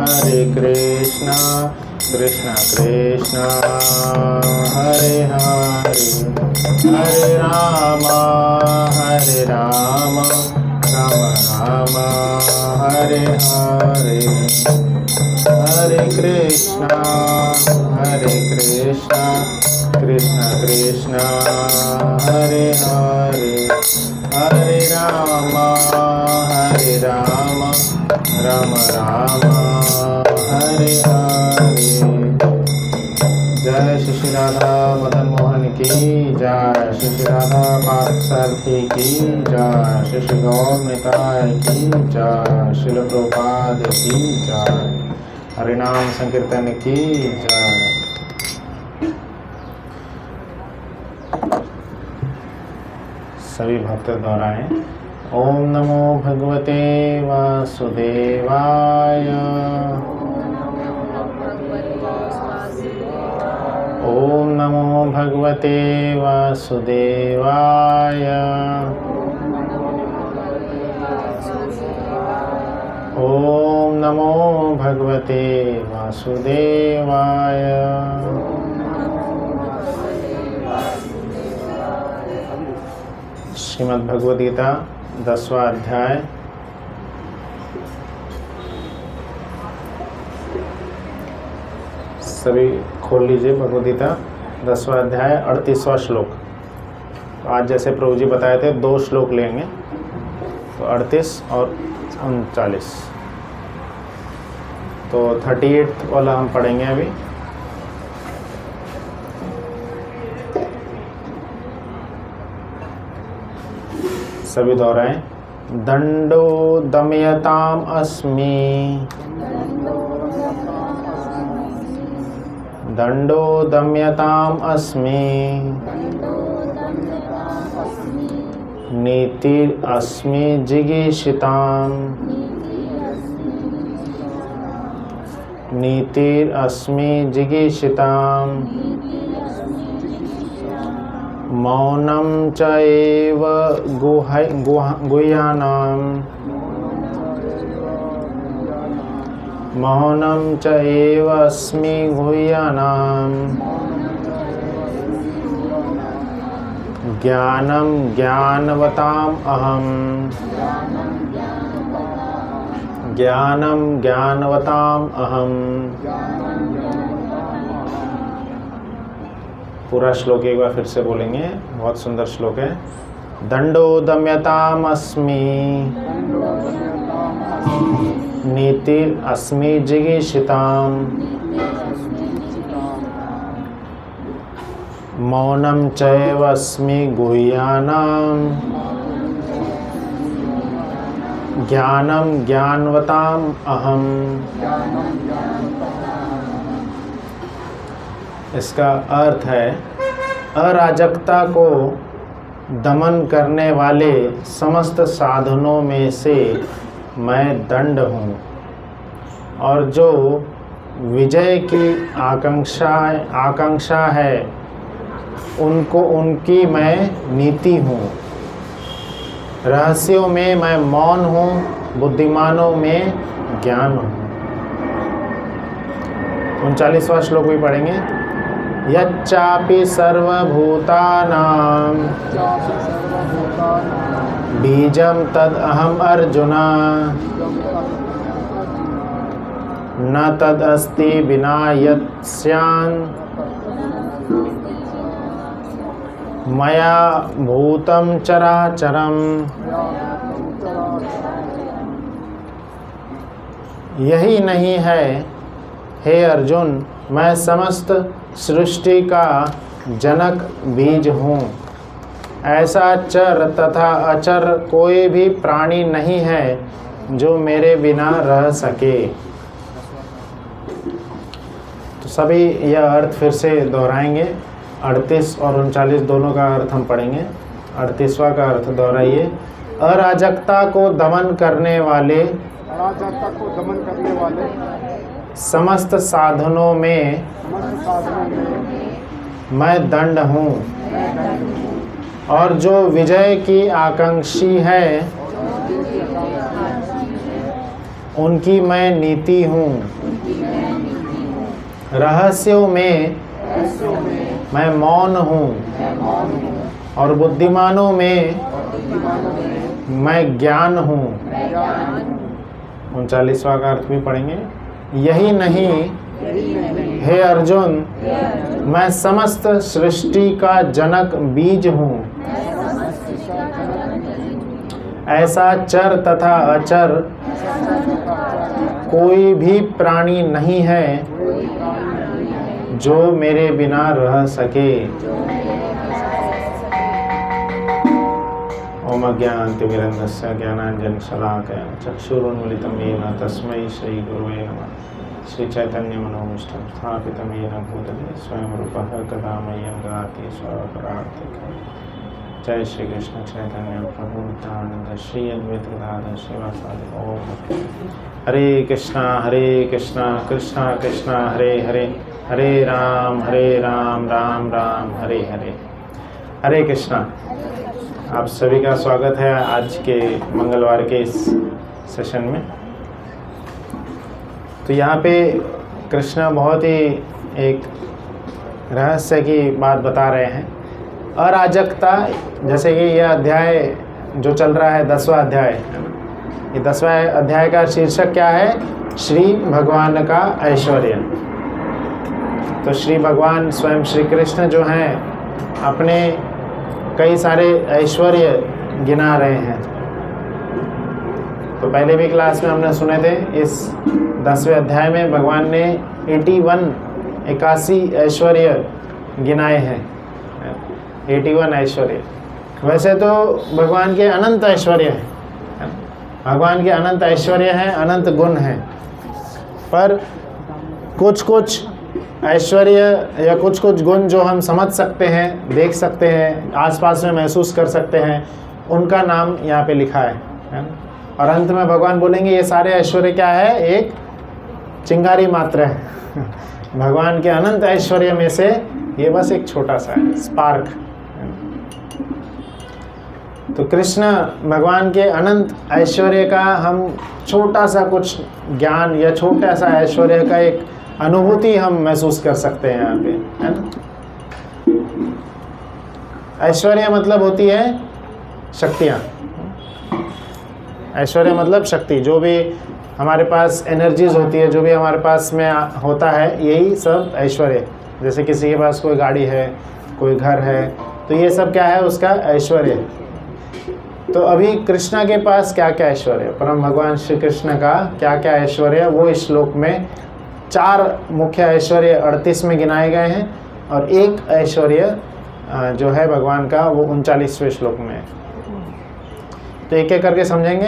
हरे कृष्णा कृष्णा कृष्णा हरे हरे, हरे राम राम राम हरे हरे, हरे कृष्णा कृष्णा कृष्णा हरे हरे, हरे राम राम राम हरे हरे। जय श्री राधा मदन मोहन की जय, श्री राधा पार्थसारथी की जय, श्री गौर निताय की जय, श्रील प्रभुपाद की जय, हरिनाम संकीर्तन की जय। सभी भक्त दोहराएं। ओम नमो भगवते वासुदेवाय, ओम नमो भगवते वासुदेवाय, ओम नमो भगवते वासुदेवाय। श्रीमद् भगवद गीता 10वां अध्याय। सभी खोल लीजिए भगवद गीता 10वां अध्याय 38वां श्लोक। तो आज जैसे प्रभु जी बताए थे 2 श्लोक लेंगे, तो 38 और 39। तो 38 वाला हम पढ़ेंगे अभी। सभी दोहराएं। दंडो दमयताम अस्मि, दंडो दम्यताम अस्मि, नीतिर् अस्मि जिगीषिताम्, नीतिर् अस्मि जिगीषिताम्, मौनं च एव गुह्यानाम्, मौनं च एव अस्मि गुह्यानाम्, ज्ञानं ज्ञानवताम् अहम्, ज्ञानं ज्ञानवताम् अहम्। पूरा श्लोक एक बार फिर से बोलेंगे, बहुत सुंदर श्लोक है। दंडो दम्यताम् अस्मि, नीतिर् अस्मि जिगीषिताम्, मौनं चैव अस्मि गुह्यानाम्, ज्ञानं ज्ञानवताम् अहम्। इसका अर्थ है अराजकता को दमन करने वाले समस्त साधनों में से मैं दंड हूँ, और जो विजय की आकांक्षा है उनकी मैं नीति हूँ। रहस्यों में मैं मौन हूँ, बुद्धिमानों में ज्ञान हूँ। 39वां श्लोक भी पढ़ेंगे। यच्चापि सर्वभूतानां बीजं तद अहम अर्जुन, न तद अस्ति विना यत्स्यान् मया भूतं चराचरम्। यही नहीं है हे अर्जुन, मैं समस्त सृष्टि का जनक बीज हूँ। ऐसा चर तथा अचर कोई भी प्राणी नहीं है जो मेरे बिना रह सके। तो सभी यह अर्थ फिर से दोहराएंगे। 38 और 39 दोनों का अर्थ हम पढ़ेंगे। 38वां का अर्थ दोहराइए। अराजकता को दमन करने वाले समस्त साधनों में मैं दंड हूँ, और जो विजय की आकांक्षी है उनकी मैं नीति हूँ। रहस्यों में मैं मौन हूँ और बुद्धिमानों में मैं ज्ञान हूँ। 39वां का अर्थ भी पढ़ेंगे। यही नहीं हे अर्जुन, मैं समस्त सृष्टि का जनक बीज हूँ। ऐसा चर तथा अचर कोई भी प्राणी नहीं है जो मेरे बिना रह सके। ओम अज्ञानतिमिरन्धस्य ज्ञानाञ्जनशलाकया चक्षुरुन्मिलितं येन तस्मै श्रीगुरवे नमः। श्रीचैतन्यमनोभीष्टं स्थापितं येन भूतले स्वयं रूपः कदा मह्यं ददाति स्वपरार्थिकम्। जय श्री कृष्ण चैतन्य प्रभु नित्यानंद श्री अद्वैत गदाधर श्रीवासादि ओम। हरे कृष्णा कृष्णा कृष्णा हरे हरे, हरे राम राम राम हरे हरे। हरे कृष्णा। आप सभी का स्वागत है आज के मंगलवार के इस सेशन में। तो यहाँ पे कृष्ण बहुत ही एक रहस्य की बात बता रहे हैं। अराजकता, जैसे कि यह अध्याय जो चल रहा है 10वां अध्याय है ना, ये 10वां अध्याय का शीर्षक क्या है? श्री भगवान का ऐश्वर्य। तो श्री भगवान स्वयं श्री कृष्ण जो हैं अपने कई सारे ऐश्वर्य गिना रहे हैं। तो पहले भी क्लास में हमने सुने थे इस 10वें अध्याय में भगवान ने 81 ऐश्वर्य गिनाए हैं। 81 ऐश्वर्य। वैसे तो भगवान के अनंत ऐश्वर्य हैं, भगवान के अनंत ऐश्वर्य हैं, अनंत गुण हैं, पर कुछ ऐश्वर्य या कुछ गुण जो हम समझ सकते हैं, देख सकते हैं, आसपास में महसूस कर सकते हैं, उनका नाम यहाँ पे लिखा है ना। और अंत में भगवान बोलेंगे ये सारे ऐश्वर्य क्या है? एक चिंगारी मात्र है। भगवान के अनंत ऐश्वर्य में से ये बस एक छोटा सा है, स्पार्क। तो कृष्ण भगवान के अनंत ऐश्वर्य का हम छोटा सा कुछ ज्ञान या छोटा सा ऐश्वर्य का एक अनुभूति हम महसूस कर सकते हैं यहाँ पे, है ना। ऐश्वर्य मतलब होती है शक्तियाँ। ऐश्वर्य मतलब शक्ति, जो भी हमारे पास एनर्जीज होती है, जो भी हमारे पास में होता है, यही सब ऐश्वर्य। जैसे किसी के पास कोई गाड़ी है, कोई घर है, तो ये सब क्या है? उसका ऐश्वर्य। तो अभी कृष्णा के पास क्या क्या ऐश्वर्य, परम भगवान श्री कृष्ण का क्या क्या ऐश्वर्य, वो इस श्लोक में 4 मुख्य ऐश्वर्य 38 में गिनाए गए हैं, और एक ऐश्वर्य जो है भगवान का वो 39वें श्लोक में है। तो एक एक करके समझेंगे।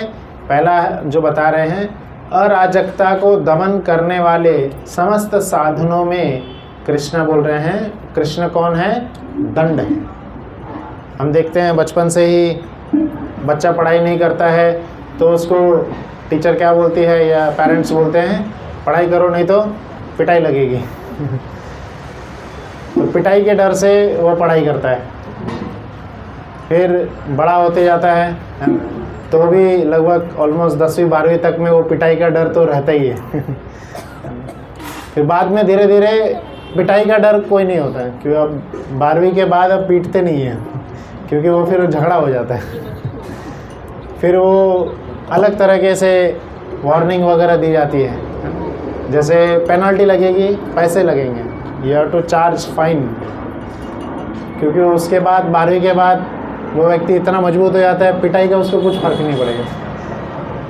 पहला जो बता रहे हैं, अराजकता को दमन करने वाले समस्त साधनों में कृष्ण बोल रहे हैं। कृष्ण कौन है? दंड है। हम देखते हैं बचपन से ही बच्चा पढ़ाई नहीं करता है तो उसको टीचर क्या बोलती है या पेरेंट्स बोलते हैं, पढ़ाई करो नहीं तो पिटाई लगेगी। तो पिटाई के डर से वो पढ़ाई करता है। फिर बड़ा होते जाता है तो भी लगभग ऑलमोस्ट 10वीं 12वीं तक में वो पिटाई का डर तो रहता ही है। फिर बाद में धीरे धीरे पिटाई का डर कोई नहीं होता है, क्योंकि अब 12वीं के बाद अब पीटते नहीं हैं, क्योंकि वो फिर झगड़ा हो जाता है। फिर वो अलग तरीके से वार्निंग वगैरह दी जाती है, जैसे पेनल्टी लगेगी, पैसे लगेंगे, you have to charge fine. क्योंकि उसके बाद 12वीं के बाद वो व्यक्ति इतना मजबूत हो जाता है, पिटाई का उसको कुछ फर्क नहीं पड़ेगा।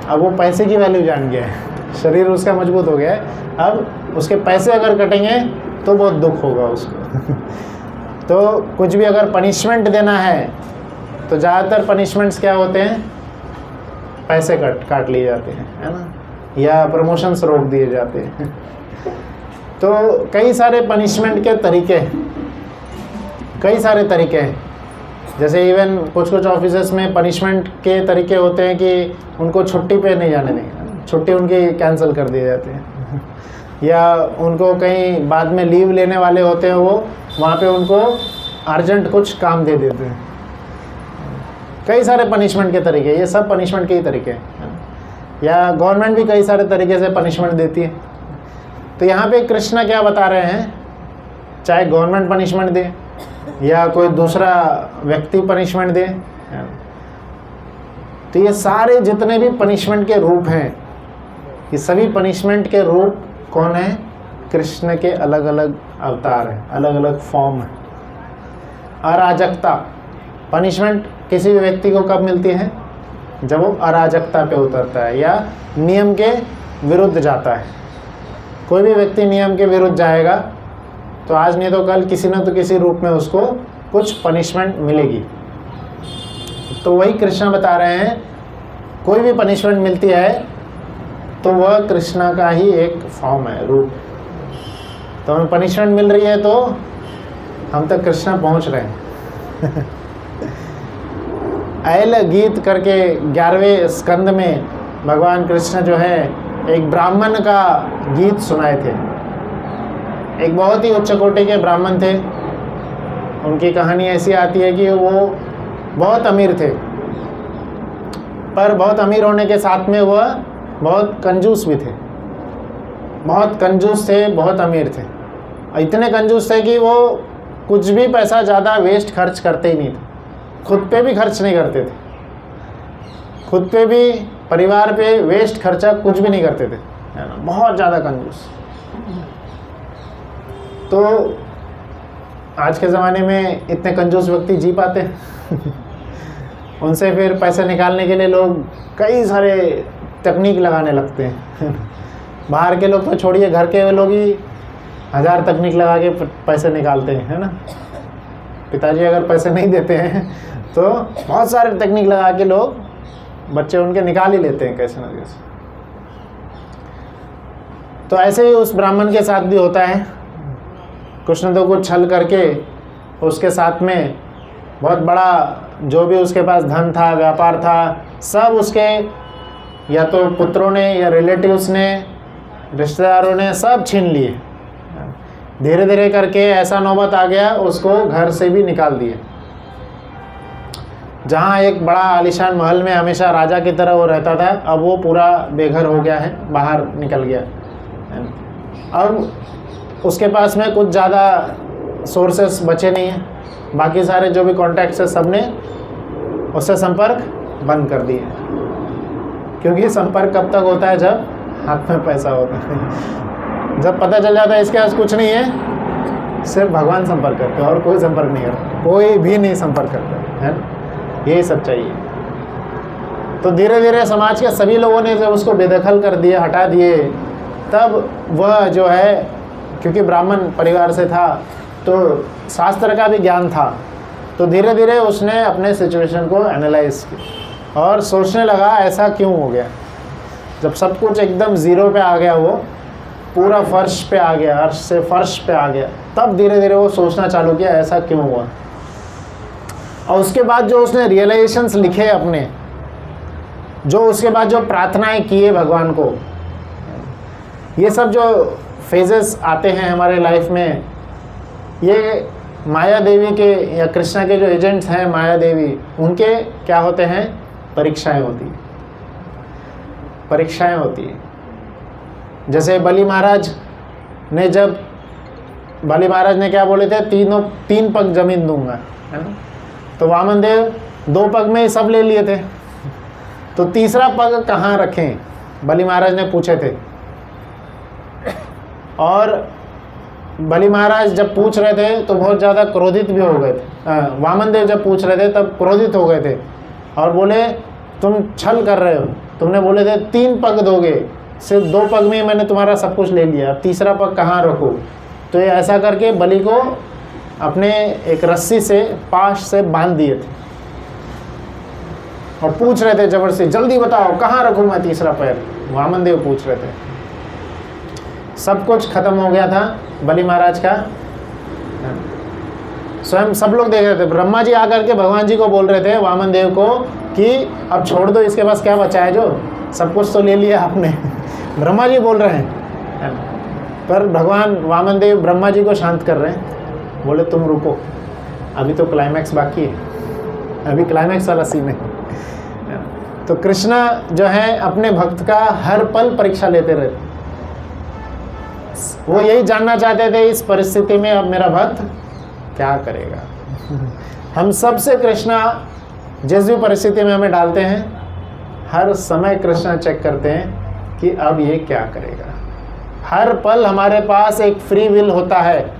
अब वो पैसे की वैल्यू जान गया है, शरीर उसका मजबूत हो गया है। अब उसके पैसे अगर कटेंगे तो बहुत दुख होगा उसको। तो कुछ भी अगर पनिशमेंट देना है तो ज़्यादातर पनिशमेंट्स क्या होते हैं? पैसे काट लिए जाते हैं, है ना, या प्रमोशंस रोक दिए जाते हैं। तो कई सारे पनिशमेंट के तरीके, कई सारे तरीके हैं। जैसे इवन कुछ ऑफिसेस में पनिशमेंट के तरीके होते हैं कि उनको छुट्टी पे नहीं जाने देंगे, छुट्टी उनकी कैंसिल कर दी जाती है। या उनको कहीं बाद में लीव लेने वाले होते हैं, वो वहाँ पे उनको अर्जेंट कुछ काम दे देते हैं। कई सारे पनिशमेंट के तरीके, ये सब पनिशमेंट के ही तरीके हैं। या गवर्नमेंट भी कई सारे तरीके से पनिशमेंट देती है। तो यहाँ पे कृष्ण क्या बता रहे हैं, चाहे गवर्नमेंट पनिशमेंट दे या कोई दूसरा व्यक्ति पनिशमेंट दे, तो ये सारे जितने भी पनिशमेंट के रूप हैं, ये सभी पनिशमेंट के रूप कौन है? कृष्ण के अलग अलग अवतार हैं, अलग अलग फॉर्म है। अराजकता, पनिशमेंट किसी भी व्यक्ति को कब मिलती है? जब वो अराजकता पे उतरता है या नियम के विरुद्ध जाता है। कोई भी व्यक्ति नियम के विरुद्ध जाएगा तो आज नहीं तो कल किसी न तो किसी रूप में उसको कुछ पनिशमेंट मिलेगी। तो वही कृष्ण बता रहे हैं, कोई भी पनिशमेंट मिलती है तो वह कृष्णा का ही एक फॉर्म है, रूप। तो हमें पनिशमेंट मिल रही है तो हम तक कृष्णा पहुंच रहे हैं। ऐल गीत करके 11वें स्कंद में भगवान कृष्ण जो है एक ब्राह्मण का गीत सुनाए थे। एक बहुत ही उच्च कोटि के ब्राह्मण थे। उनकी कहानी ऐसी आती है कि वो बहुत अमीर थे, पर बहुत अमीर होने के साथ में वह बहुत कंजूस भी थे। बहुत कंजूस थे, बहुत अमीर थे। इतने कंजूस थे कि वो कुछ भी पैसा ज़्यादा वेस्ट खर्च करते ही नहीं थे। खुद पे भी खर्च नहीं करते थे, खुद पे भी, परिवार पे वेस्ट खर्चा कुछ भी नहीं करते थे, है ना, बहुत ज़्यादा कंजूस। तो आज के ज़माने में इतने कंजूस व्यक्ति जी पाते हैं? उनसे फिर पैसे निकालने के लिए लोग कई सारे तकनीक लगाने लगते हैं। बाहर के लोग तो छोड़िए, घर के लोग ही 1000 तकनीक लगा के पैसे निकालते हैं, है ना। पिताजी अगर पैसे नहीं देते हैं तो बहुत सारे तकनीक लगा के लोग, बच्चे उनके निकाल ही लेते हैं कैसे ना कैसे। तो ऐसे ही उस ब्राह्मण के साथ भी होता है। कृष्ण तो कुछ छल करके उसके साथ में बहुत बड़ा जो भी उसके पास धन था, व्यापार था, सब उसके या तो पुत्रों ने या रिलेटिव्स ने, रिश्तेदारों ने सब छीन लिए। धीरे धीरे करके ऐसा नौबत आ गया, उसको घर से भी निकाल दिए। जहाँ एक बड़ा आलीशान महल में हमेशा राजा की तरह वो रहता था, अब वो पूरा बेघर हो गया है, बाहर निकल गया। अब उसके पास में कुछ ज़्यादा सोर्सेस बचे नहीं हैं। बाकी सारे जो भी कॉन्टैक्ट्स है सब ने उससे संपर्क बंद कर दिए, क्योंकि संपर्क कब तक होता है? जब हाथ में पैसा होता है। जब पता चल जाता है इसके पास कुछ नहीं है, सिर्फ भगवान संपर्क करते हैं और कोई संपर्क नहीं करता, कोई भी नहीं संपर्क करता है ना। यही सब चाहिए। तो धीरे धीरे समाज के सभी लोगों ने जब उसको बेदखल कर दिए, हटा दिए, तब वह जो है, क्योंकि ब्राह्मण परिवार से था तो शास्त्र का भी ज्ञान था, तो धीरे धीरे उसने अपने सिचुएशन को एनालाइज किया और सोचने लगा ऐसा क्यों हो गया। जब सब कुछ एकदम ज़ीरो पे आ गया, वो पूरा फर्श पे आ गया, अर्श से फर्श पे आ गया, तब धीरे धीरे वो सोचना चालू किया ऐसा क्यों हुआ। और उसके बाद जो उसने रियलाइजेशंस लिखे अपने, जो उसके बाद जो प्रार्थनाएं किए भगवान को, ये सब जो फेजेस आते हैं हमारे लाइफ में, ये माया देवी के या कृष्णा के जो एजेंट्स हैं माया देवी, उनके क्या होते हैं? परीक्षाएं होती हैं, परीक्षाएं होती है। जैसे बलि महाराज ने, जब बलि महाराज ने क्या बोले थे? 3 पग जमीन दूंगा, है ना। तो वामन देव 2 पग में ही सब ले लिए थे, तो तीसरा पग कहाँ रखें? बलि महाराज ने पूछे थे। और बलि महाराज जब पूछ रहे थे तो बहुत ज़्यादा क्रोधित भी हो गए थे। वामन देव जब पूछ रहे थे तब क्रोधित हो गए थे और बोले तुम छल कर रहे हो, तुमने बोले थे 3 पग दोगे, सिर्फ 2 पग में मैंने तुम्हारा सब कुछ ले लिया, अब तीसरा पग कहाँ रखो? तो ये ऐसा करके बलि को अपने एक रस्सी से, पाश से बांध दिए थे और पूछ रहे थे जबरदस्ती, जल्दी बताओ कहाँ रखूँ मैं तीसरा पैर? वामन देव पूछ रहे थे। सब कुछ खत्म हो गया था बलि महाराज का। स्वयं सब लोग देख रहे थे। ब्रह्मा जी आकर के भगवान जी को बोल रहे थे, वामन देव को, कि अब छोड़ दो, इसके पास क्या बचा है? जो सब कुछ तो ले लिया आपने। ब्रह्मा जी बोल रहे हैं, पर भगवान वामन देव ब्रह्मा जी को शांत कर रहे हैं। बोले तुम रुको, अभी तो क्लाइमैक्स बाकी है, अभी क्लाइमैक्स वाला सीन है। तो कृष्ण जो है अपने भक्त का हर पल परीक्षा लेते रहते। वो यही जानना चाहते थे इस परिस्थिति में अब मेरा भक्त क्या करेगा। हम सबसे कृष्णा जिस भी परिस्थिति में हमें डालते हैं, हर समय कृष्णा चेक करते हैं कि अब ये क्या करेगा। हर पल हमारे पास एक फ्री विल होता है,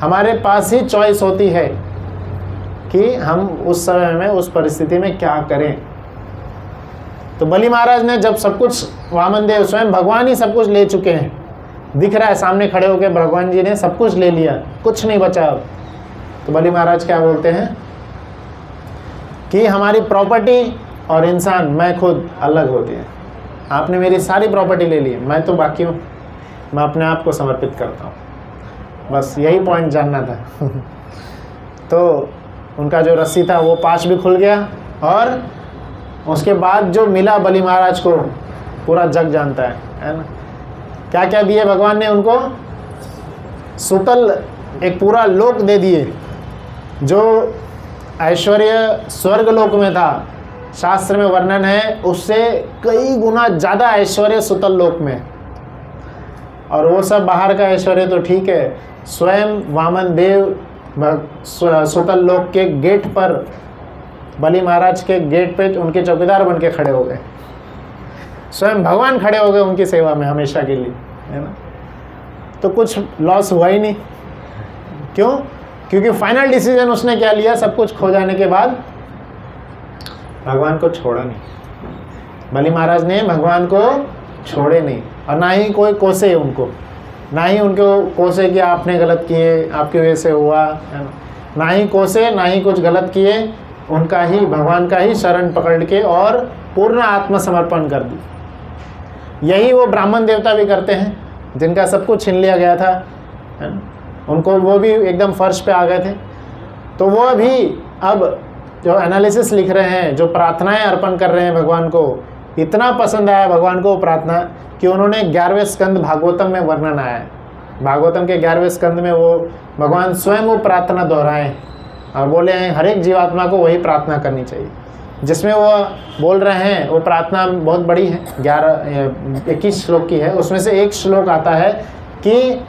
हमारे पास ही चॉइस होती है कि हम उस समय में उस परिस्थिति में क्या करें। तो बलि महाराज ने जब सब कुछ, वामन देव स्वयं भगवान ही सब कुछ ले चुके हैं, दिख रहा है सामने खड़े होकर भगवान जी ने सब कुछ ले लिया, कुछ नहीं बचा अब। तो बलि महाराज क्या बोलते हैं कि हमारी प्रॉपर्टी और इंसान, मैं खुद अलग होती है। आपने मेरी सारी प्रॉपर्टी ले ली, मैं तो बाकी हूँ, मैं अपने आप को समर्पित करता हूँ। बस यही पॉइंट जानना था। तो उनका जो रस्सी था वो पाश भी खुल गया, और उसके बाद जो मिला बलि महाराज को पूरा जग जानता है ना। क्या क्या दिए भगवान ने उनको? सुतल एक पूरा लोक दे दिए, जो ऐश्वर्य स्वर्ग लोक में था, शास्त्र में वर्णन है उससे कई गुना ज़्यादा ऐश्वर्य सुतल लोक में। और वो सब बाहर का ऐश्वर्य तो ठीक है, स्वयं वामन देव सुतल लोक के गेट पर, बलि महाराज के गेट पे उनके चौकीदार बन के खड़े हो गए। स्वयं भगवान खड़े हो गए उनकी सेवा में हमेशा के लिए, है ना। तो कुछ लॉस हुआ ही नहीं। क्यों? क्योंकि फाइनल डिसीजन उसने क्या लिया, सब कुछ खो जाने के बाद भगवान को छोड़ा नहीं। बलि महाराज ने भगवान को छोड़े नहीं, और ना ही कोई कोसे उनको, ना ही उनको कोसे कि आपने गलत किए, आपकी वजह से हुआ, है ना ही कोसे, ना ही कुछ गलत किए। उनका ही, भगवान का ही शरण पकड़ के और पूर्ण आत्मसमर्पण कर दी। यही वो ब्राह्मण देवता भी करते हैं, जिनका सब कुछ छीन लिया गया था, है ना। उनको, वो भी एकदम फर्श पे आ गए थे। तो वो भी अब जो एनालिसिस लिख रहे हैं, जो प्रार्थनाएं अर्पण कर रहे हैं भगवान को, इतना पसंद आया भगवान को प्रार्थना कि उन्होंने 11वें स्कंद भागवतम में वर्णन आया है। भागवतम के 11वें स्कंद में वो भगवान स्वयं वो प्रार्थना दोहराएं और बोले हैं हर एक जीवात्मा को वही प्रार्थना करनी चाहिए। जिसमें वो बोल रहे हैं, वो प्रार्थना बहुत बड़ी है, 21 श्लोक की है। उसमें से एक श्लोक आता है कि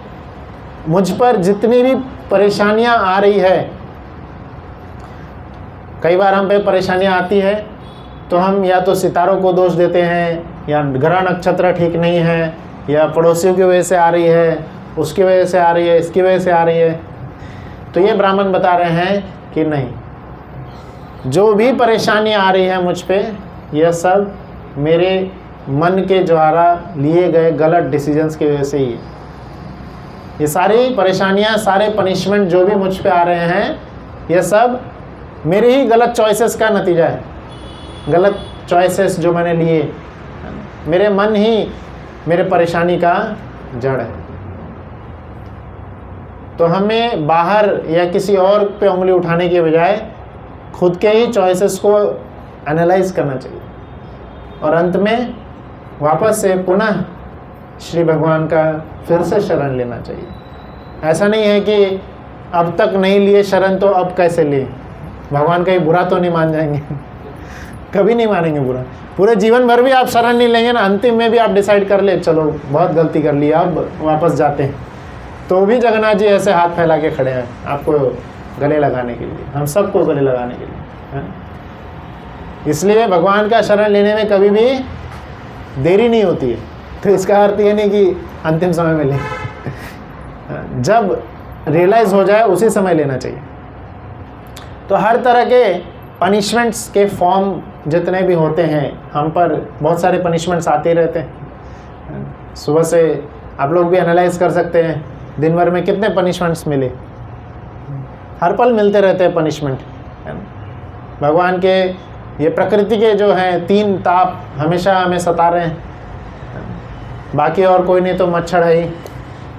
मुझ पर जितनी भी परेशानियां आ रही है, कई बार हम पे परेशानियां आती है तो हम या तो सितारों को दोष देते हैं, या ग्रह नक्षत्र ठीक नहीं है, या पड़ोसियों की वजह से आ रही है, उसकी वजह से आ रही है, इसकी वजह से आ रही है। तो ये ब्राह्मण बता रहे हैं कि नहीं, जो भी परेशानी आ रही है मुझ पे, यह सब मेरे मन के द्वारा लिए गए गलत डिसीजंस की वजह से ही है। ये सारी परेशानियां, सारे पनिशमेंट जो भी मुझ पे आ रहे हैं, यह सब मेरे ही गलत चॉइसेस का नतीजा है। गलत चॉइसेस जो मैंने लिए, मेरे मन ही मेरे परेशानी का जड़ है। तो हमें बाहर या किसी और पे उंगली उठाने के बजाय खुद के ही चॉइसेस को एनालाइज करना चाहिए, और अंत में वापस से पुनः श्री भगवान का फिर से शरण लेना चाहिए। ऐसा नहीं है कि अब तक नहीं लिए शरण तो अब कैसे लें, भगवान कहीं बुरा तो नहीं मान जाएंगे। कभी नहीं मानेंगे बुरा। पूरे जीवन भर भी आप शरण नहीं लेंगे ना, अंतिम में भी आप डिसाइड कर ले चलो बहुत गलती कर ली, अब वापस जाते हैं, तो भी जगन्नाथ जी ऐसे हाथ फैला के खड़े हैं आपको गले लगाने के लिए, हम सबको गले लगाने के लिए, है। इसलिए भगवान का शरण लेने में कभी भी देरी नहीं होती है। तो इसका अर्थ ये नहीं कि अंतिम समय में लें, जब रियलाइज हो जाए उसी समय लेना चाहिए। तो हर तरह के पनिशमेंट्स के फॉर्म जितने भी होते हैं, हम पर बहुत सारे पनिशमेंट्स आते रहते हैं। सुबह से आप लोग भी एनालाइज कर सकते हैं, दिन भर में कितने पनिशमेंट्स मिले, हर पल मिलते रहते हैं पनिशमेंट। भगवान के ये प्रकृति के जो हैं 3 ताप हमेशा हमें सता रहे हैं। बाकी और कोई नहीं तो मच्छर है ही,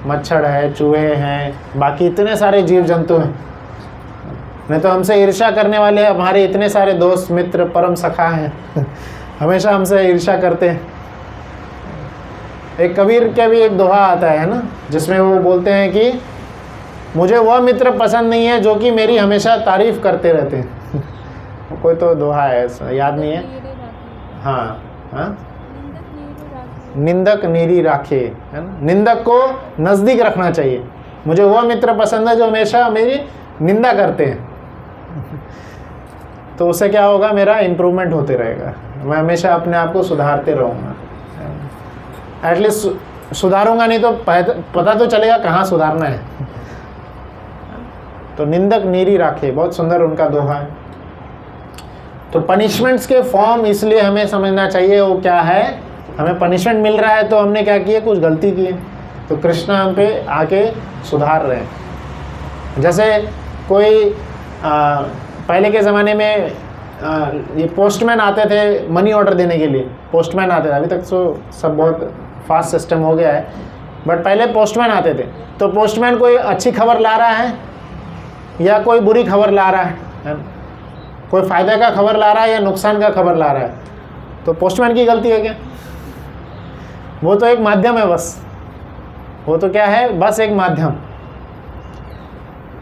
मच्छर है, चूहे हैं, बाकी इतने सारे जीव जंतु हैं। नहीं तो हमसे ईर्ष्या करने वाले हमारे इतने सारे दोस्त मित्र परम सखा हैं, हमेशा हमसे ईर्ष्या करते हैं। एक कबीर के भी एक दोहा आता है ना, जिसमें वो बोलते हैं कि मुझे वह मित्र पसंद नहीं है जो कि मेरी हमेशा तारीफ करते रहते हैं। कोई तो दोहा है, याद नहीं है। हाँ हाँ, निंदक नीरी राखे, है ना। निंदक को नज़दीक रखना चाहिए। मुझे वो मित्र पसंद है जो हमेशा मेरी निंदा करते हैं, तो उससे क्या होगा, मेरा इम्प्रूवमेंट होते रहेगा, मैं हमेशा अपने आप को सुधारते रहूँगा। एटलीस्ट सुधारूंगा नहीं तो पता तो चलेगा कहाँ सुधारना है। तो निंदक नीरी राखे, बहुत सुंदर उनका दोहा है। तो पनिशमेंट्स के फॉर्म इसलिए हमें समझना चाहिए वो क्या है। हमें पनिशमेंट मिल रहा है तो हमने क्या किया, कुछ गलती की है, तो कृष्ण हम पे आके सुधार रहे हैं। जैसे कोई पहले के ज़माने में ये पोस्टमैन आते थे मनी ऑर्डर देने के लिए, पोस्टमैन आते थे। अभी तक तो सब बहुत फास्ट सिस्टम हो गया है, बट पहले पोस्टमैन आते थे। तो पोस्टमैन कोई अच्छी खबर ला रहा है या कोई बुरी खबर ला रहा है, कोई फ़ायदे का खबर ला रहा है या नुकसान का खबर ला रहा है, तो पोस्टमैन की गलती है क्या? वो तो एक माध्यम है बस, वो तो क्या है, बस एक माध्यम।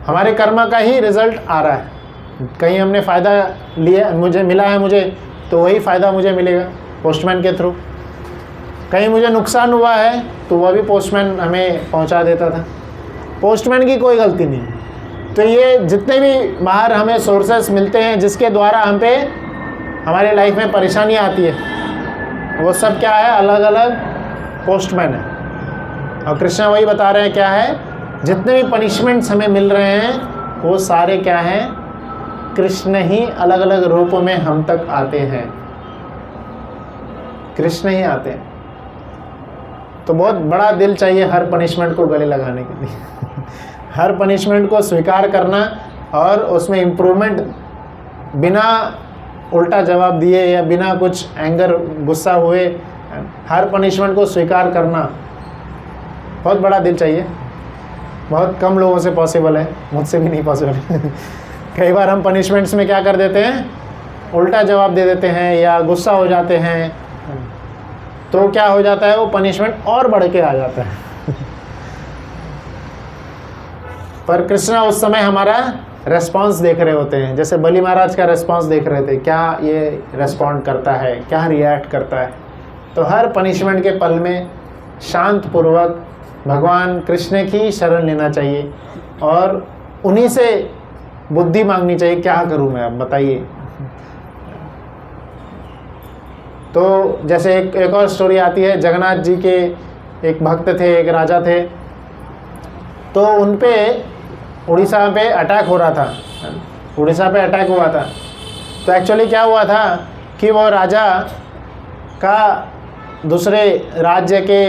हमारे कर्म का ही रिजल्ट आ रहा है। कहीं हमने फ़ायदा लिया, मुझे मिला है मुझे, तो वही फ़ायदा मुझे मिलेगा पोस्टमैन के थ्रू। कहीं मुझे नुकसान हुआ है तो वह भी पोस्टमैन हमें पहुंचा देता था। पोस्टमैन की कोई गलती नहीं। तो ये जितने भी बाहर हमें सोर्सेस मिलते हैं जिसके द्वारा हम पे हमारे लाइफ में परेशानियाँ आती है, वो सब क्या है, अलग अलग पोस्टमैन है। और कृष्ण वही बता रहे हैं क्या है, जितने भी पनिशमेंट्स हमें मिल रहे हैं वो सारे क्या हैं, कृष्ण ही अलग अलग रूपों में हम तक आते हैं, कृष्ण ही आते हैं। तो बहुत बड़ा दिल चाहिए हर पनिशमेंट को गले लगाने के लिए हर पनिशमेंट को स्वीकार करना और उसमें इम्प्रूवमेंट बिना उल्टा जवाब दिए या बिना कुछ एंगर गुस्सा हुए हर पनिशमेंट को स्वीकार करना बहुत बड़ा दिल चाहिए। बहुत कम लोगों से पॉसिबल है, मुझसे भी नहीं पॉसिबल कई बार हम पनिशमेंट्स में क्या कर देते हैं, उल्टा जवाब दे देते हैं या गुस्सा हो जाते हैं, तो क्या हो जाता है, वो पनिशमेंट और बढ़ के आ जाता है पर कृष्णा उस समय हमारा रेस्पॉन्स देख रहे होते हैं। जैसे बलि महाराज का रेस्पॉन्स देख रहे थे, क्या ये रेस्पॉन्ड करता है, क्या रिएक्ट करता है। तो हर पनिशमेंट के पल में शांत पूर्वक भगवान कृष्ण की शरण लेना चाहिए और उन्हीं से बुद्धि मांगनी चाहिए, क्या करूं मैं, अब बताइए। तो जैसे एक और स्टोरी आती है, जगन्नाथ जी के एक भक्त थे, एक राजा थे, तो उन पे उड़ीसा पे अटैक हो रहा था, उड़ीसा पे अटैक हुआ था। तो एक्चुअली क्या हुआ था कि वो राजा का दूसरे राज्य के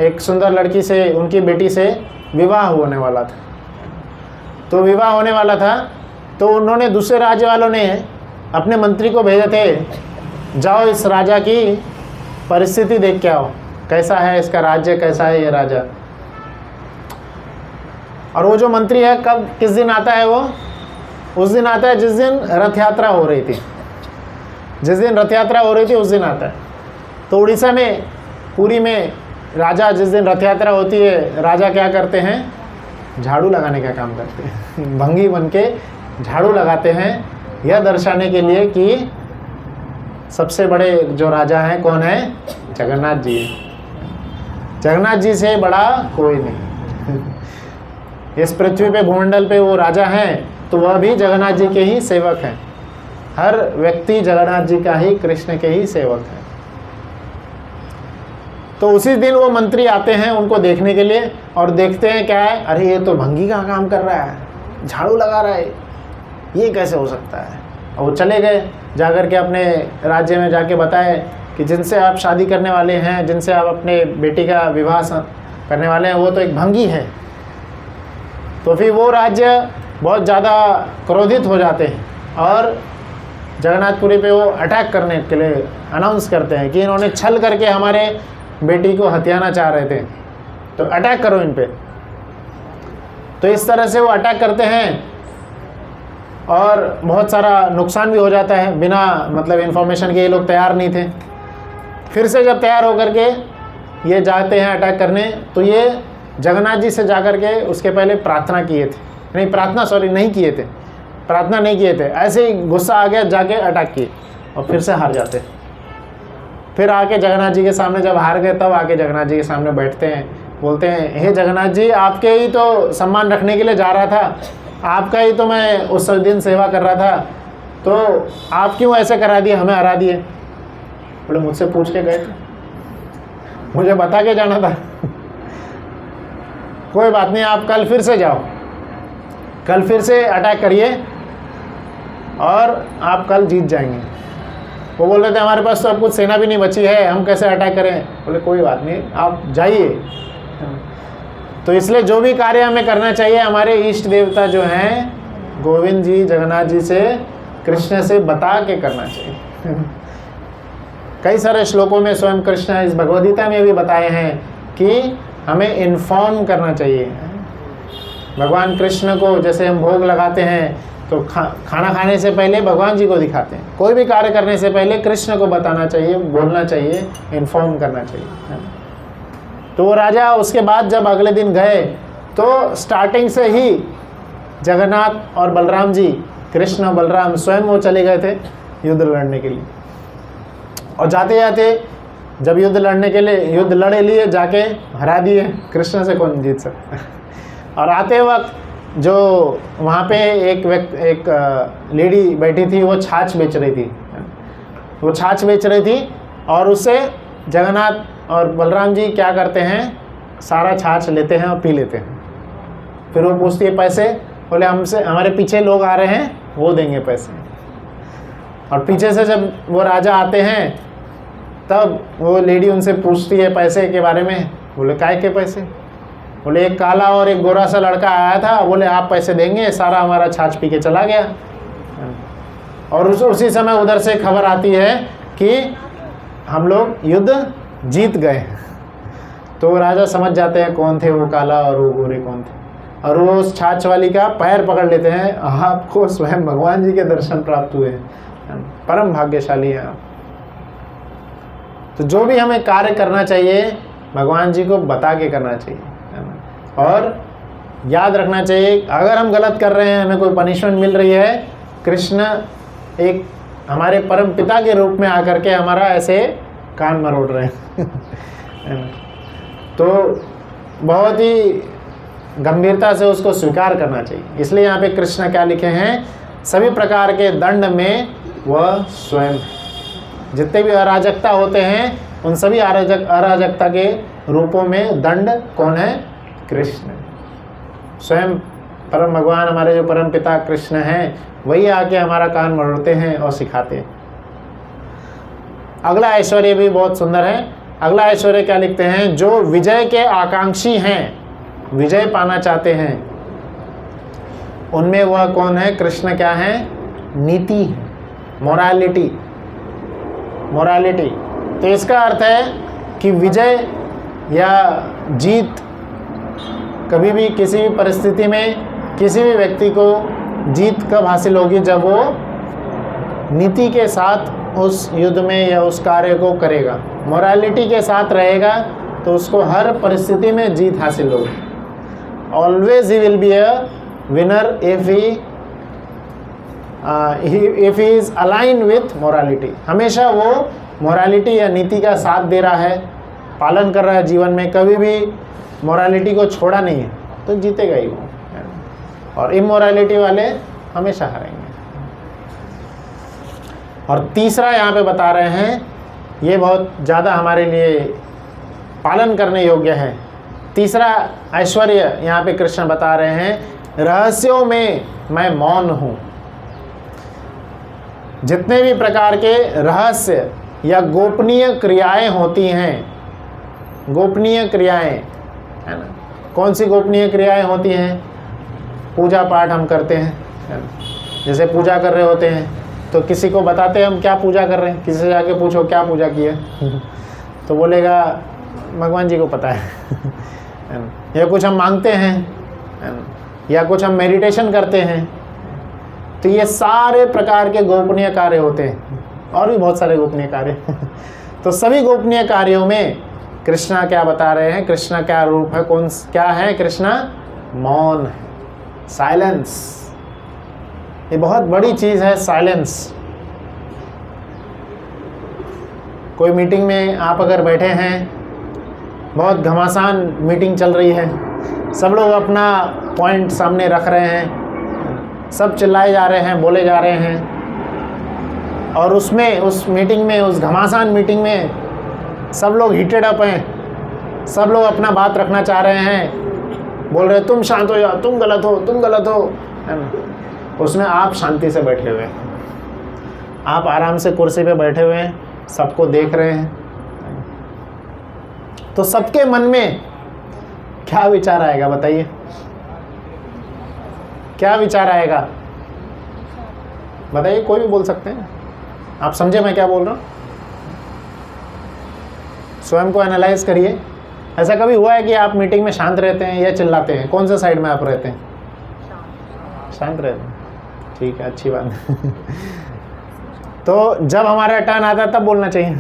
एक सुंदर लड़की से, उनकी बेटी से विवाह होने वाला था। तो विवाह होने वाला था तो उन्होंने, दूसरे राज्य वालों ने अपने मंत्री को भेजे थे, जाओ इस राजा की परिस्थिति देख के आओ, कैसा है इसका राज्य, कैसा है ये राजा। और वो जो मंत्री है कब, किस दिन आता है वो, उस दिन आता है जिस दिन रथ यात्रा हो रही थी, जिस दिन रथ यात्रा हो रही थी उस दिन आता है। तो उड़ीसा में, पुरी में राजा, जिस दिन रथ यात्रा होती है, राजा क्या करते हैं, झाड़ू लगाने का काम करते हैं भंगी बन के झाड़ू लगाते हैं, यह दर्शाने के लिए कि सबसे बड़े जो राजा हैं कौन है, जगन्नाथ जी। जगन्नाथ जी से बड़ा कोई नहीं इस पृथ्वी पे, भूमंडल पे वो राजा हैं, तो वह भी जगन्नाथ जी के ही सेवक हैं। हर व्यक्ति जगन्नाथ जी का ही, कृष्ण के ही सेवक है। तो उसी दिन वो मंत्री आते हैं उनको देखने के लिए और देखते हैं क्या है, अरे ये तो भंगी का काम कर रहा है, झाड़ू लगा रहा है, ये कैसे हो सकता है। और वो चले गए, जाकर के अपने राज्य में जाके बताए कि जिनसे आप शादी करने वाले हैं, जिनसे आप अपने बेटी का विवाह करने वाले हैं, वो तो एक भंगी है। तो फिर वो राज्य बहुत ज़्यादा क्रोधित हो जाते हैं और जगन्नाथपुरी पे वो अटैक करने के लिए अनाउंस करते हैं कि इन्होंने छल करके हमारे बेटी को हत्याना चाह रहे थे, तो अटैक करो इन पे। तो इस तरह से वो अटैक करते हैं और बहुत सारा नुकसान भी हो जाता है, बिना मतलब इन्फॉर्मेशन के ये लोग तैयार नहीं थे। फिर से जब तैयार होकर के ये जाते हैं अटैक करने, तो ये जगन्नाथ जी से जाकर के उसके पहले प्रार्थना किए थे, नहीं प्रार्थना सॉरी नहीं किए थे, प्रार्थना नहीं किए थे, ऐसे ही गुस्सा आ गया, जाके अटैक किए और फिर से हार जाते। फिर आके जगन्नाथ जी के सामने जब हार गए तब आके जगन्नाथ जी के सामने बैठते हैं, बोलते हैं हे जगन्नाथ जी, आपके ही तो सम्मान रखने के लिए जा रहा था, आपका ही तो मैं उस दिन सेवा कर रहा था, तो आप क्यों ऐसे करा दिए, हमें हरा दिए। बोले मुझसे पूछ के गए थे, मुझे बता के जाना था। कोई बात नहीं, आप कल फिर से जाओ, कल फिर से अटैक करिए और आप कल जीत जाएंगे। वो बोल रहे थे हमारे पास तो अब कुछ सेना भी नहीं बची है, हम कैसे अटैक करें। बोले कोई बात नहीं, आप जाइए। तो इसलिए जो भी कार्य हमें करना चाहिए, हमारे इष्ट देवता जो हैं गोविंद जी, जगन्नाथ जी से, कृष्ण से बता के करना चाहिए। कई सारे श्लोकों में स्वयं कृष्ण इस भगवद गीता में भी बताए हैं कि हमें इन्फॉर्म करना चाहिए। भगवान कृष्ण को जैसे हम भोग लगाते हैं तो खाना खाने से पहले भगवान जी को दिखाते हैं, कोई भी कार्य करने से पहले कृष्ण को बताना चाहिए, बोलना चाहिए, इन्फॉर्म करना चाहिए। तो वो राजा उसके बाद जब अगले दिन गए तो स्टार्टिंग से ही जगन्नाथ और बलराम जी, कृष्ण और बलराम स्वयं वो चले गए थे युद्ध लड़ने के लिए। और जाते जाते जब युद्ध लड़ने के लिए युद्ध लड़े लिए, जाके हरा दिए, कृष्ण से कौन जीत सकता। और आते वक्त जो वहाँ पे एक लेडी बैठी थी, वो छाछ बेच रही थी, वो छाछ बेच रही थी, और उससे जगन्नाथ और बलराम जी क्या करते हैं, सारा छाछ लेते हैं और पी लेते हैं। फिर वो पूछती है पैसे, बोले हमसे, हमारे पीछे लोग आ रहे हैं, वो देंगे पैसे। और पीछे से जब वो राजा आते हैं तब वो लेडी उनसे पूछती है पैसे के बारे में। बोले काय के पैसे। बोले एक काला और एक गोरा सा लड़का आया था, बोले आप पैसे देंगे, सारा हमारा छाछ पी के चला गया। और उसी समय उधर से खबर आती है कि हम लोग युद्ध जीत गए। तो राजा समझ जाते हैं कौन थे वो काला और वो गोरे कौन थे, और वो उस छाछ वाली का पैर पकड़ लेते हैं, आपको स्वयं भगवान जी के दर्शन प्राप्त हुए, परम भाग्यशाली हैं आप। तो जो भी हमें कार्य करना चाहिए भगवान जी को बता के करना चाहिए, और याद रखना चाहिए अगर हम गलत कर रहे हैं, हमें कोई पनिशमेंट मिल रही है, कृष्ण एक हमारे परम पिता के रूप में आकर के हमारा ऐसे कान मरोड़ रहे हैं। तो बहुत ही गंभीरता से उसको स्वीकार करना चाहिए। इसलिए यहाँ पे कृष्ण क्या लिखे हैं, सभी प्रकार के दंड में वह स्वयं, जितने भी अराजकता होते हैं उन सभी अराजकता के रूपों में दंड कौन है, कृष्ण। स्वयं परम भगवान हमारे जो परम पिता कृष्ण हैं, वही आके हमारा कान मरोड़ते हैं और सिखाते हैं। अगला ऐश्वर्य भी बहुत सुंदर है। अगला ऐश्वर्य क्या लिखते हैं, जो विजय के आकांक्षी हैं, विजय पाना चाहते हैं, उनमें वह कौन है, कृष्ण क्या है, नीति है, मोरालिटी। मोरालिटी तो इसका अर्थ है कि विजय या जीत कभी भी किसी भी परिस्थिति में किसी भी व्यक्ति को जीत कब हासिल होगी, जब वो नीति के साथ उस युद्ध में या उस कार्य को करेगा, मोरालिटी के साथ रहेगा, तो उसको हर परिस्थिति में जीत हासिल होगी। Always he will be a winner if he is align with morality. हमेशा वो मोरालिटी या नीति का साथ दे रहा है, पालन कर रहा है जीवन में, कभी भी मोरालिटी को छोड़ा नहीं है, तो जीतेगा ही वो। और इमोरालिटी वाले हमेशा हारेंगे। और तीसरा यहाँ पे बता रहे हैं, ये बहुत ज़्यादा हमारे लिए पालन करने योग्य है। तीसरा ऐश्वर्य यहाँ पे कृष्ण बता रहे हैं, रहस्यों में मैं मौन हूँ। जितने भी प्रकार के रहस्य या गोपनीय क्रियाएं होती हैं, गोपनीय क्रियाएं है ना, कौन सी गोपनीय क्रियाएं होती हैं, पूजा पाठ हम करते हैं, जैसे पूजा कर रहे होते हैं तो किसी को बताते हैं हम क्या पूजा कर रहे हैं, किसी से जाके पूछो क्या पूजा की है तो बोलेगा भगवान जी को पता है या कुछ हम मांगते हैं या कुछ हम मेडिटेशन करते हैं, तो ये सारे प्रकार के गोपनीय कार्य होते हैं, और भी बहुत सारे गोपनीय कार्य तो सभी गोपनीय कार्यों में कृष्णा क्या बता रहे हैं, कृष्णा क्या रूप है, कौन क्या है, कृष्णा मौन है, साइलेंस। ये बहुत बड़ी चीज़ है साइलेंस। कोई मीटिंग में आप अगर बैठे हैं, बहुत घमासान मीटिंग चल रही है, सब लोग अपना पॉइंट सामने रख रहे हैं, सब चिल्लाए जा रहे हैं, बोले जा रहे हैं, और उसमें उस मीटिंग में, उस घमासान मीटिंग में सब लोग हीटेड अप हैं, सब लोग अपना बात रखना चाह रहे हैं, बोल रहे तुम शांत हो जाओ, तुम गलत हो, तुम गलत हो, है ना। उसमें आप शांति से बैठे हुए हैं, आप आराम से कुर्सी पे बैठे हुए हैं, सबको देख रहे हैं, तो सबके मन में क्या विचार आएगा बताइए? क्या विचार आएगा बताइए? कोई भी बोल सकते हैं। आप समझे मैं क्या बोल रहा हूँ? स्वयं को एनालाइज करिए। ऐसा कभी हुआ है कि आप मीटिंग में शांत रहते हैं या चिल्लाते हैं? कौन सा साइड में आप रहते हैं? शांत रहते हैं, ठीक है, अच्छी बात है। तो जब हमारा टर्न आता है तब बोलना चाहिए।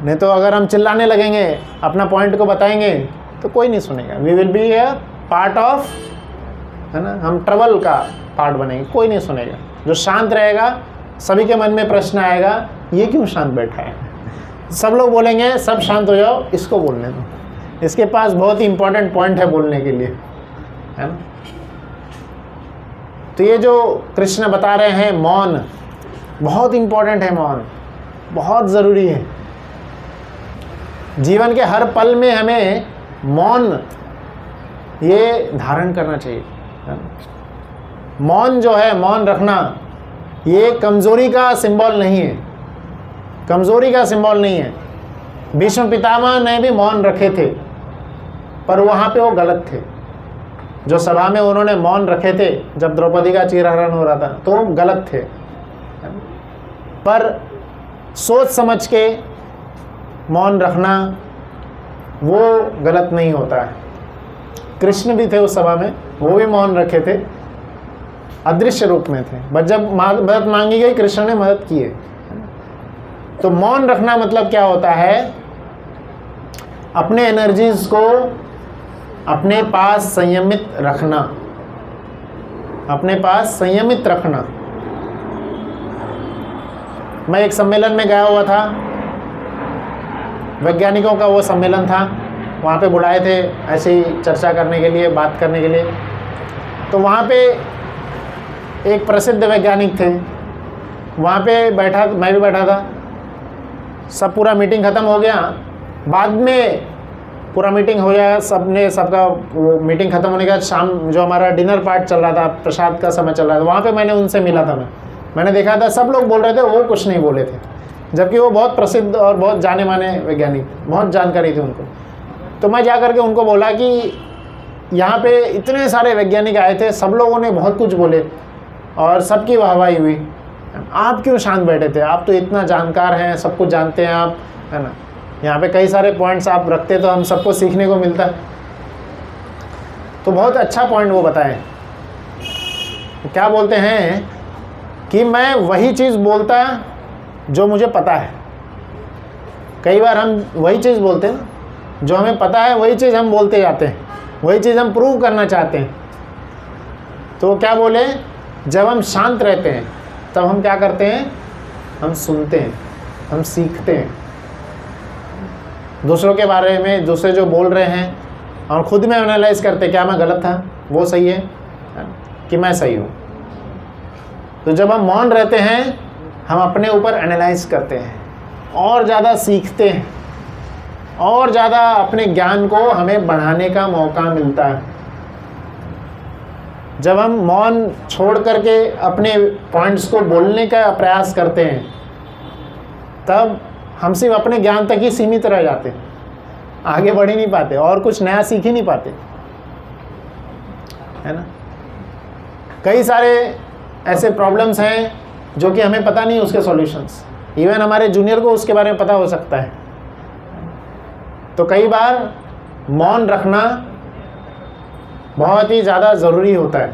नहीं तो अगर हम चिल्लाने लगेंगे, अपना पॉइंट को बताएंगे, तो कोई नहीं सुनेगा। We will be a part of, है ना, हम ट्रबल का पार्ट बनेंगे, कोई नहीं सुनेगा। जो शांत रहेगा, सभी के मन में प्रश्न आएगा, ये क्यों शांत बैठा है? सब लोग बोलेंगे सब शांत हो जाओ, इसको बोलने दो, इसके पास बहुत ही इंपॉर्टेंट पॉइंट है बोलने के लिए, है ना। तो ये जो कृष्ण बता रहे हैं, मौन बहुत इंपॉर्टेंट है, मौन बहुत ज़रूरी है। जीवन के हर पल में हमें मौन ये धारण करना चाहिए। मौन जो है, मौन रखना, ये कमज़ोरी का सिंबल नहीं है, कमज़ोरी का सिंबल नहीं है। भीष्म पितामह ने भी मौन रखे थे, पर वहाँ पे वो गलत थे। जो सभा में उन्होंने मौन रखे थे जब द्रौपदी का चीरहरण हो रहा था, तो वो गलत थे। पर सोच समझ के मौन रखना वो गलत नहीं होता है। कृष्ण भी थे उस सभा में, वो भी मौन रखे थे, अदृश्य रूप में थे, बट जब मदद मांगी गई कृष्ण ने मदद की है। तो मौन रखना मतलब क्या होता है? अपने एनर्जीज को अपने पास संयमित रखना, अपने पास संयमित रखना। मैं एक सम्मेलन में गया हुआ था, वैज्ञानिकों का वो सम्मेलन था, वहाँ पे बुलाए थे ऐसे ही चर्चा करने के लिए, बात करने के लिए। तो वहाँ पे एक प्रसिद्ध वैज्ञानिक थे, वहाँ पे बैठा, मैं भी बैठा था। सब पूरा मीटिंग ख़त्म हो गया, बाद में पूरा मीटिंग हो गया, सबने सबका वो मीटिंग ख़त्म होने के बाद शाम जो हमारा डिनर पार्ट चल रहा था, प्रसाद का समय चल रहा था, वहाँ पे मैंने उनसे मिला था। मैंने देखा था सब लोग बोल रहे थे, वो कुछ नहीं बोले थे, जबकि वो बहुत प्रसिद्ध और बहुत जाने माने वैज्ञानिक, बहुत जानकारी थी उनको। तो मैं जा करके उनको बोला कि यहाँ पे इतने सारे वैज्ञानिक आए थे, सब लोगों ने बहुत कुछ बोले और सबकी वाहवाही हुई, आप क्यों शांत बैठे थे? आप तो इतना जानकार हैं, सब कुछ जानते हैं आप, है ना। यहाँ पे कई सारे पॉइंट्स आप रखते तो हम सबको सीखने को मिलता। तो बहुत अच्छा पॉइंट वो बताएं। क्या बोलते हैं कि मैं वही चीज़ बोलता जो मुझे पता है। कई बार हम वही चीज़ बोलते हैं जो हमें पता है, वही चीज़ हम बोलते जाते हैं, वही चीज़ हम प्रूव करना चाहते हैं। तो क्या बोले, जब हम शांत रहते हैं तब हम क्या करते हैं? हम सुनते हैं, हम सीखते हैं दूसरों के बारे में, दूसरे जो बोल रहे हैं, और ख़ुद में एनालाइज करते क्या मैं गलत था, वो सही है कि मैं सही हूँ। तो जब हम मौन रहते हैं, हम अपने ऊपर एनालाइज करते हैं और ज़्यादा सीखते हैं, और ज़्यादा अपने ज्ञान को हमें बढ़ाने का मौका मिलता है। जब हम मौन छोड़ करके अपने पॉइंट्स को बोलने का प्रयास करते हैं, तब हम सिर्फ अपने ज्ञान तक ही सीमित रह जाते हैं, आगे बढ़ ही नहीं पाते और कुछ नया सीख ही नहीं पाते, है ना। कई सारे ऐसे प्रॉब्लम्स हैं जो कि हमें पता नहीं उसके सॉल्यूशंस, इवन हमारे जूनियर को उसके बारे में पता हो सकता है। तो कई बार मौन रखना बहुत ही ज़्यादा ज़रूरी होता है।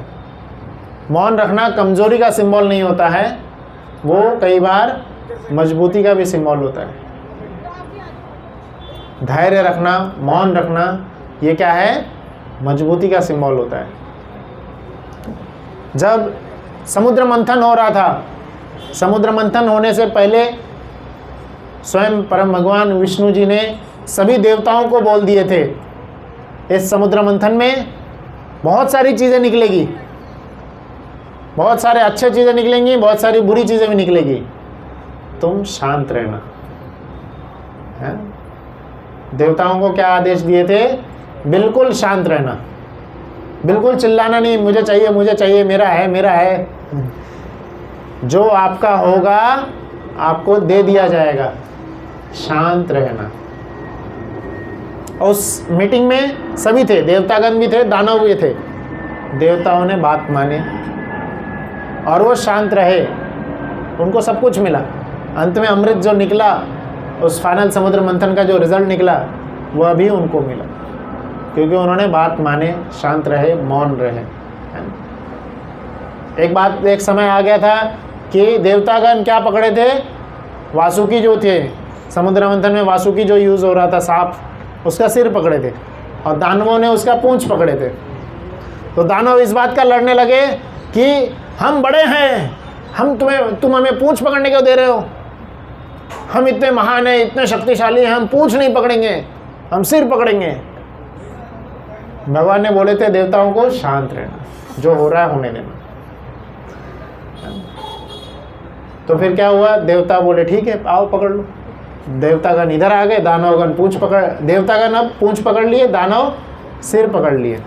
मौन रखना कमज़ोरी का सिंबल नहीं होता है, वो कई बार मजबूती का भी सिंबल होता है। धैर्य रखना, मौन रखना, ये क्या है? मजबूती का सिंबल होता है। जब समुद्र मंथन हो रहा था, समुद्र मंथन होने से पहले स्वयं परम भगवान विष्णु जी ने सभी देवताओं को बोल दिए थे, इस समुद्र मंथन में बहुत सारी चीज़ें निकलेगी, बहुत सारे अच्छे चीज़ें निकलेंगी, बहुत सारी बुरी चीज़ें भी निकलेगी, तुम शांत रहना। है? देवताओं को क्या आदेश दिए थे? बिल्कुल शांत रहना, बिल्कुल चिल्लाना नहीं, मुझे चाहिए मुझे चाहिए, मेरा है मेरा है। जो आपका होगा आपको दे दिया जाएगा, शांत रहना। उस मीटिंग में सभी थे, देवतागण भी थे, दानव भी थे। देवताओं ने बात मानी और वो शांत रहे, उनको सब कुछ मिला। अंत में अमृत जो निकला, उस फाइनल समुद्र मंथन का जो रिजल्ट निकला, वह भी उनको मिला, क्योंकि उन्होंने बात माने, शांत रहे, मौन रहे। एक समय आ गया था कि देवतागण क्या पकड़े थे? वासुकी जो थे, समुद्र मंथन में वासुकी जो यूज़ हो रहा था, सांप, उसका सिर पकड़े थे, और दानवों ने उसका पूंछ पकड़े थे। तो दानव इस बात का लड़ने लगे कि हम बड़े हैं, तुम हमें पूंछ पकड़ने क्यों दे रहे हो? हम इतने महान हैं, इतने शक्तिशाली हैं, हम पूंछ नहीं पकड़ेंगे, हम सिर पकड़ेंगे। भगवान ने बोले थे देवताओं को शांत रहना, जो हो रहा है होने देना। तो फिर क्या हुआ? देवता बोले ठीक है, आओ पकड़ लो। देवतागण इधर आ गए, दानवगण देवतागण अब पूंछ पकड़ लिए, दानव सिर पकड़ लिए।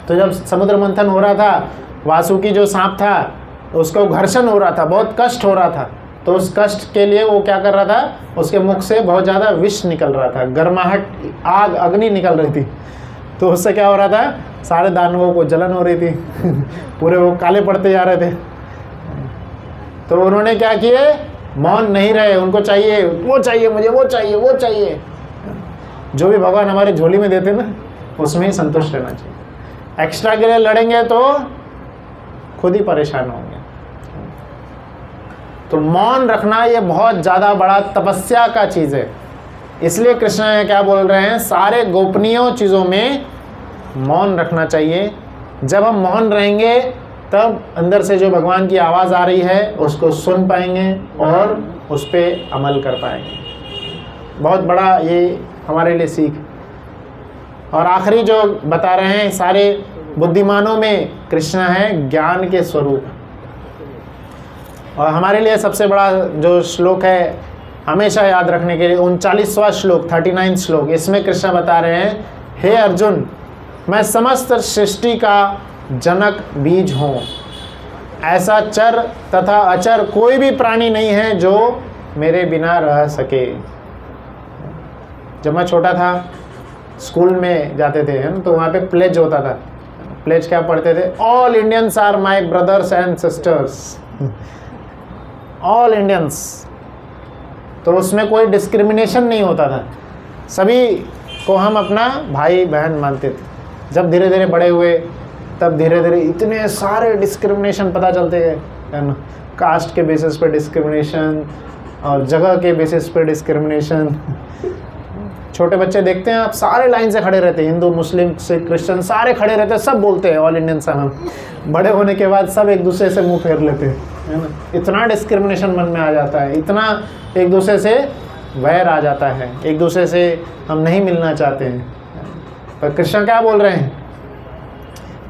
तो जब समुद्र मंथन हो रहा था, वासुकी जो सांप था उसको घर्षण हो रहा था, बहुत कष्ट हो रहा था। तो उस कष्ट के लिए वो क्या कर रहा था? उसके मुख से बहुत ज़्यादा विष निकल रहा था, गर्माहट, आग, अग्नि निकल रही थी। तो उससे क्या हो रहा था? सारे दानवों को जलन हो रही थी पूरे वो काले पड़ते जा रहे थे। तो उन्होंने क्या किए? मौन नहीं रहे, उनको चाहिए, वो चाहिए मुझे, वो चाहिए, वो चाहिए। जो भी भगवान हमारे झोली में देते ना, उसमें ही संतुष्ट रहना चाहिए। एक्स्ट्रा के लिए लड़ेंगे तो खुद ही परेशान होंगे। तो मौन रखना ये बहुत ज़्यादा बड़ा तपस्या का चीज़ है। इसलिए कृष्ण क्या बोल रहे हैं? सारे गोपनीय चीज़ों में मौन रखना चाहिए। जब हम मौन रहेंगे तब अंदर से जो भगवान की आवाज़ आ रही है उसको सुन पाएंगे और उस पर अमल कर पाएंगे। बहुत बड़ा ये हमारे लिए सीख। और आखिरी जो बता रहे हैं, सारे बुद्धिमानों में कृष्ण है ज्ञान के स्वरूप। और हमारे लिए सबसे बड़ा जो श्लोक है हमेशा याद रखने के लिए, 39वां श्लोक, 39 श्लोक, इसमें कृष्ण बता रहे हैं, हे अर्जुन, मैं समस्त सृष्टि का जनक बीज हूँ। ऐसा चर तथा अचर कोई भी प्राणी नहीं है जो मेरे बिना रह सके। जब मैं छोटा था, स्कूल में जाते थे हम, तो वहाँ पे प्लेज होता था। प्लेज क्या पढ़ते थे? All Indians are my brothers and sisters. All Indians. तो उसमें कोई डिस्क्रिमिनेशन नहीं होता था, सभी को हम अपना भाई बहन मानते थे। जब धीरे धीरे बड़े हुए तब धीरे धीरे इतने सारे डिस्क्रिमिनेशन पता चलते गए, है ना। कास्ट के बेसिस पे डिस्क्रिमिनेशन और जगह के बेसिस पे डिस्क्रिमिनेशन। छोटे बच्चे देखते हैं आप, सारे लाइन से खड़े रहते हैं, हिंदू, मुस्लिम, सिख, क्रिश्चियन, सारे खड़े रहते हैं, सब बोलते हैं ऑल इंडियन सन हम। बड़े होने के बाद सब एक दूसरे से मुंह फेर लेते हैं, है ना। इतना डिस्क्रिमिनेशन मन में आ जाता है, इतना एक दूसरे से वैर आ जाता है, एक दूसरे से हम नहीं मिलना चाहते हैं। पर कृष्ण क्या बोल रहे हैं?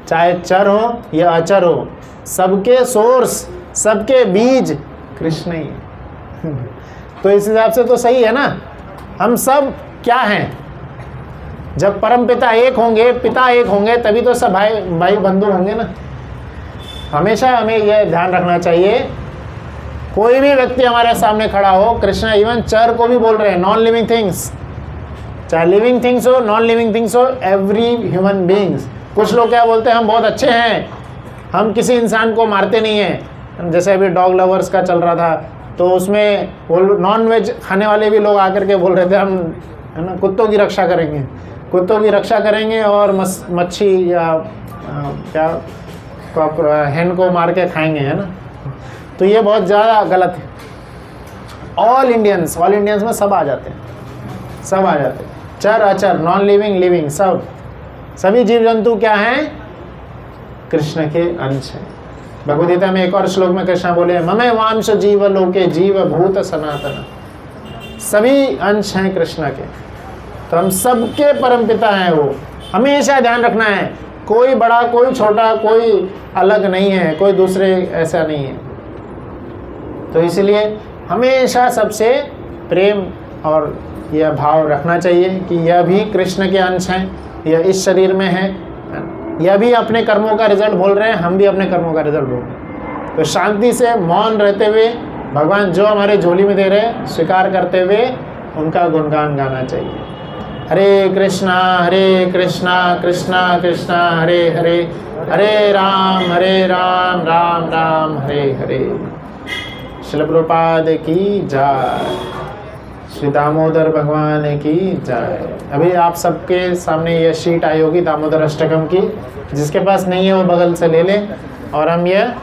चाहे चर हो या अचर हो, सबके सोर्स, सबके बीज कृष्ण ही है। तो इस हिसाब से तो सही है ना। हम सब क्या हैं? जब परम पिता एक होंगे, पिता एक होंगे, तभी तो सब भाई बंधु होंगे ना। हमेशा हमें यह ध्यान रखना चाहिए, कोई भी व्यक्ति हमारे सामने खड़ा हो, कृष्ण इवन चर को भी बोल रहे हैं, नॉन लिविंग थिंग्स, चाहे लिविंग थिंग्स हो, नॉन लिविंग थिंग्स हो, एवरी ह्यूमन बींग्स। कुछ लोग क्या बोलते हैं? हम बहुत अच्छे हैं, हम किसी इंसान को मारते नहीं हैं। जैसे अभी डॉग लवर्स का चल रहा था, तो उसमें वो नॉन वेज खाने वाले भी लोग आकर के बोल रहे थे, हम, है ना, कुत्तों की रक्षा करेंगे, कुत्तों की रक्षा करेंगे और मच्छी या क्या हैन को मार के खाएंगे, है ना। तो ये बहुत ज़्यादा गलत है। ऑल इंडियंस में सब आ जाते हैं, सब आ जाते हैं, चर अचर, नॉन लिविंग, लिविंग, सब, सभी जीव जंतु क्या हैं? कृष्ण के अंश हैं। भगवद गीता में एक और श्लोक में कृष्ण बोले, ममे वांश जीव लोके जीव भूत सनातन। सभी अंश हैं कृष्ण के, तो हम सबके परमपिता हैं वो। हमेशा ध्यान रखना है, कोई बड़ा कोई छोटा, कोई अलग नहीं है, कोई दूसरे ऐसा नहीं है। तो इसलिए हमेशा सबसे प्रेम और यह भाव रखना चाहिए कि यह भी कृष्ण के अंश हैं, यह इस शरीर में है, यह भी अपने कर्मों का रिजल्ट बोल रहे हैं, हम भी अपने कर्मों का रिजल्ट बोल रहे हैं। तो शांति से मौन रहते हुए भगवान जो हमारे झोली में दे रहे हैं स्वीकार करते हुए उनका गुणगान गाना चाहिए। हरे कृष्णा कृष्णा कृष्णा हरे हरे, हरे राम राम राम हरे हरे। श्रील प्रभुपाद की जय, श्री दामोदर भगवान की जय। अभी आप सबके सामने यह शीट आई होगी दामोदर अष्टकम की, जिसके पास नहीं है वो बगल से ले ले और हम यह